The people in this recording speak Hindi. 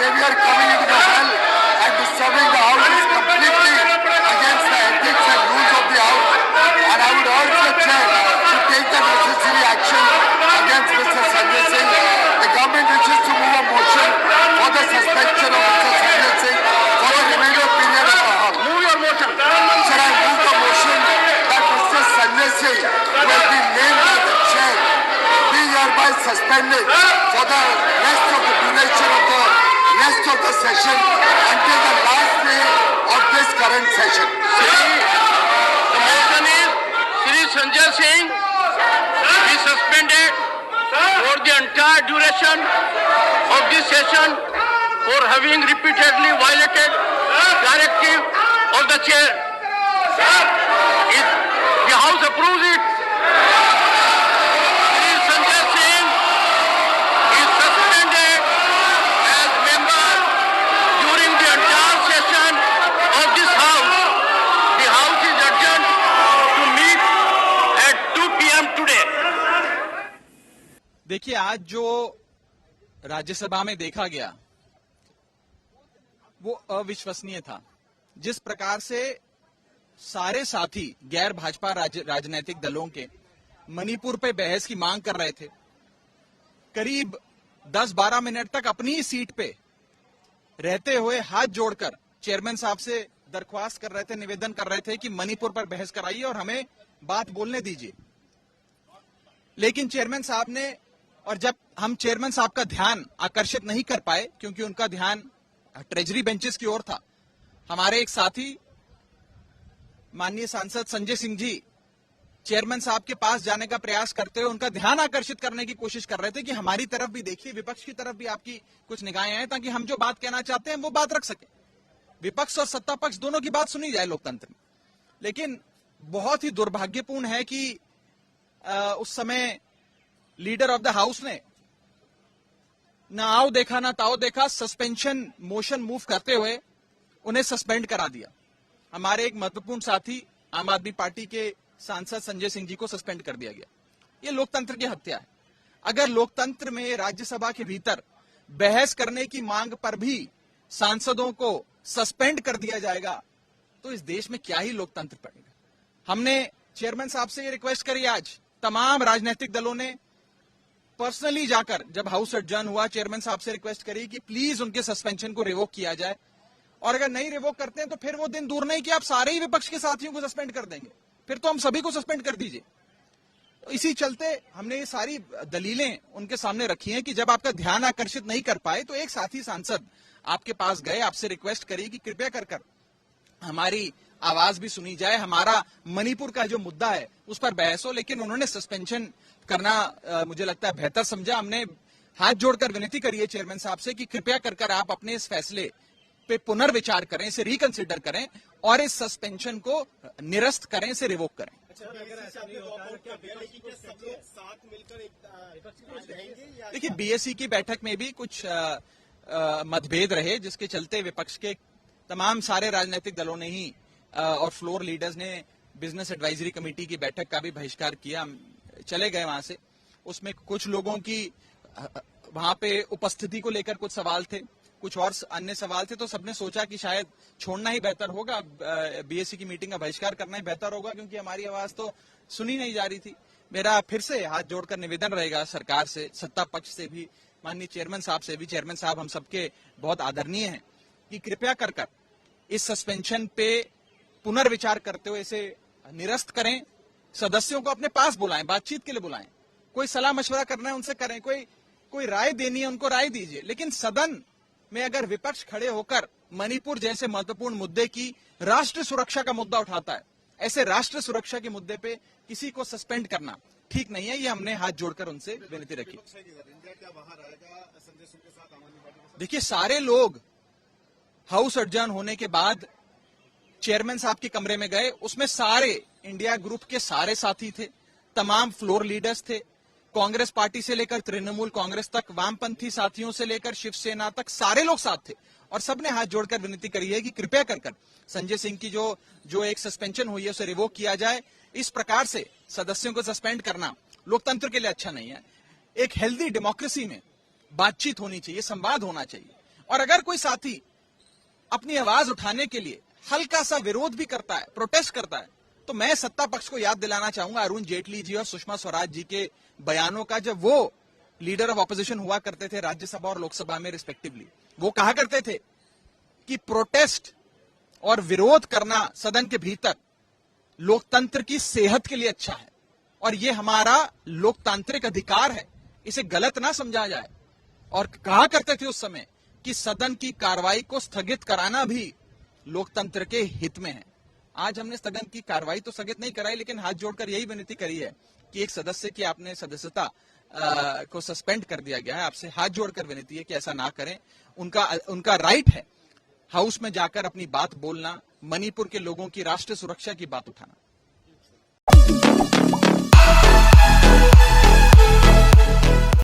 behavior coming into the hall and disturbing the house is completely against the ethics and rules of the house. And I would urge the chair to take the necessary action against Mr. Sanjay Singh. The government wishes to move a motion for the suspension of Mr. Sanjay Singh for the remainder period of the house. Move your motion. Sir, I move the motion that Mr. Sanjay Singh, who has been named as the chair, be hereby suspended for the rest of the duration of the rest of the session until the last day of this current session. The motion is Shri Sanjay Singh be suspended for the entire duration of this session for having repeatedly violated directive of the chair. If the House approves it, Shri Sanjay Singh is suspended as member during the entire session of this House. The House is adjourned to meet at 2 p.m. today. देखिए, आज जो राज्यसभा में देखा गया वो अविश्वसनीय था। जिस प्रकार से सारे साथी गैर भाजपा राजनीतिक दलों के मणिपुर पे बहस की मांग कर रहे थे, करीब 10-12 मिनट तक अपनी ही सीट पे रहते हुए हाथ जोड़कर चेयरमैन साहब से दरख्वास्त कर रहे थे, निवेदन कर रहे थे कि मणिपुर पर बहस कराइए और हमें बात बोलने दीजिए। लेकिन चेयरमैन साहब ने, और जब हम चेयरमैन साहब का ध्यान आकर्षित नहीं कर पाए क्योंकि उनका ध्यान ट्रेजरी बेंचेस की ओर था, हमारे एक साथी माननीय सांसद संजय सिंह जी चेयरमैन साहब के पास जाने का प्रयास करते हुए उनका ध्यान आकर्षित करने की कोशिश कर रहे थे कि हमारी तरफ भी देखिए, विपक्ष की तरफ भी आपकी कुछ निगाहें हैं, ताकि हम जो बात कहना चाहते हैं वो बात रख सके। विपक्ष और सत्ता पक्ष दोनों की बात सुनी जाए लोकतंत्र में। लेकिन बहुत ही दुर्भाग्यपूर्ण है कि उस समय लीडर ऑफ द हाउस ने ना आओ देखा ना ताओ देखा, सस्पेंशन मोशन मूव करते हुए उन्हें सस्पेंड करा दिया। हमारे एक महत्वपूर्ण साथी आम आदमी पार्टी के सांसद संजय सिंह जी को सस्पेंड कर दिया गया। ये लोकतंत्र की हत्या है। अगर लोकतंत्र में राज्यसभा के भीतर बहस करने की मांग पर भी सांसदों को सस्पेंड कर दिया जाएगा तो इस देश में क्या ही लोकतंत्र पड़ेगा। हमने चेयरमैन साहब से ये रिक्वेस्ट करी, आज तमाम राजनीतिक दलों ने पर्सनली जाकर, जब हाउस एडजर्न हुआ, चेयरमैन साहब से रिक्वेस्ट करी कि प्लीज उनके सस्पेंशन को रिवोक किया जाए, और अगर नहीं रिवोक करते हैं तो फिर वो दिन दूर नहीं कि आप सारे ही विपक्ष के साथियों को सस्पेंड कर देंगे, फिर तो हम सभी को सस्पेंड कर दीजिए। तो इसी चलते हमने ये सारी दलीलें उनके सामने रखी हैं कि जब आपका ध्यान आकर्षित नहीं कर पाए तो एक साथी सांसद आपके पास गए, आपसे रिक्वेस्ट करी कि कृपया कर हमारी आवाज भी सुनी जाए, हमारा मणिपुर का जो मुद्दा है उस पर बहस हो। लेकिन उन्होंने सस्पेंशन करना मुझे लगता है बेहतर समझा। हमने हाथ जोड़कर विनती करी है चेयरमैन साहब से कि कृपया कर आप अपने इस फैसले पे पुनर्विचार करें, इसे रिकंसिडर करें और इस सस्पेंशन को निरस्त करें, इसे रिवोक करें। देखिए, बीएससी की बैठक में भी कुछ मतभेद रहे, जिसके चलते विपक्ष के तमाम सारे राजनीतिक दलों ने ही और फ्लोर लीडर्स ने बिजनेस एडवाइजरी कमेटी की बैठक का भी बहिष्कार किया। हम चले गए वहां से। उसमें कुछ लोगों की वहां पे उपस्थिति को लेकर कुछ सवाल थे, कुछ और अन्य सवाल थे, तो सबने सोचा कि शायद छोड़ना ही बेहतर होगा, बीएससी की मीटिंग का बहिष्कार करना ही बेहतर होगा, क्योंकि हमारी आवाज तो सुनी नहीं जा रही थी। मेरा फिर से हाथ जोड़कर निवेदन रहेगा सरकार से, सत्ता पक्ष से भी, माननीय चेयरमैन साहब से भी। चेयरमैन साहब हम सबके बहुत आदरणीय हैं कि कृपया कर इस सस्पेंशन पे पुनर्विचार करते हुए इसे निरस्त करें, सदस्यों को अपने पास बुलाएं, बातचीत के लिए बुलाएं, कोई सलाह मशवरा करना है उनसे करें, कोई राय देनी है उनको राय दीजिए। लेकिन सदन में अगर विपक्ष खड़े होकर मणिपुर जैसे महत्वपूर्ण मुद्दे की, राष्ट्र सुरक्षा का मुद्दा उठाता है, ऐसे राष्ट्र सुरक्षा के मुद्दे पे किसी को सस्पेंड करना ठीक नहीं है। ये हमने हाथ जोड़कर उनसे विनती रखी। देखिए, सारे लोग हाउस एडजर्न होने के बाद चेयरमैन साहब के कमरे में गए, उसमें सारे इंडिया ग्रुप के सारे साथी थे, तमाम फ्लोर लीडर्स थे, कांग्रेस पार्टी से लेकर तृणमूल कांग्रेस तक, वामपंथी साथियों से लेकर शिवसेना तक सारे लोग साथ थे। और सबने हाथ जोड़कर विनती करी है कि कृपया कर संजय सिंह की जो एक सस्पेंशन हुई है उसे रिवोक किया जाए। इस प्रकार से सदस्यों को सस्पेंड करना लोकतंत्र के लिए अच्छा नहीं है। एक हेल्दी डेमोक्रेसी में बातचीत होनी चाहिए, संवाद होना चाहिए, और अगर कोई साथी अपनी आवाज उठाने के लिए हल्का सा विरोध भी करता है, प्रोटेस्ट करता है, तो मैं सत्ता पक्ष को याद दिलाना चाहूंगा अरुण जेटली जी और सुषमा स्वराज जी के बयानों का, जब वो लीडर ऑफ ऑपोजिशन हुआ करते थे राज्यसभा और लोकसभा में रिस्पेक्टिवली। वो कहा करते थे कि प्रोटेस्ट और विरोध करना सदन के भीतर लोकतंत्र की सेहत के लिए अच्छा है और ये हमारा लोकतांत्रिक अधिकार है, इसे गलत ना समझा जाए। और कहा करते थे उस समय कि सदन की कार्रवाई को स्थगित कराना भी लोकतंत्र के हित में है। आज हमने सदन की कार्रवाई तो स्थगित नहीं कराई, लेकिन हाथ जोड़कर यही विनती करी है कि एक सदस्य की आपने सदस्यता को सस्पेंड कर दिया गया है। आपसे हाथ जोड़कर विनती है कि ऐसा ना करें। उनका राइट है हाउस में जाकर अपनी बात बोलना, मणिपुर के लोगों की राष्ट्रीय सुरक्षा की बात उठाना।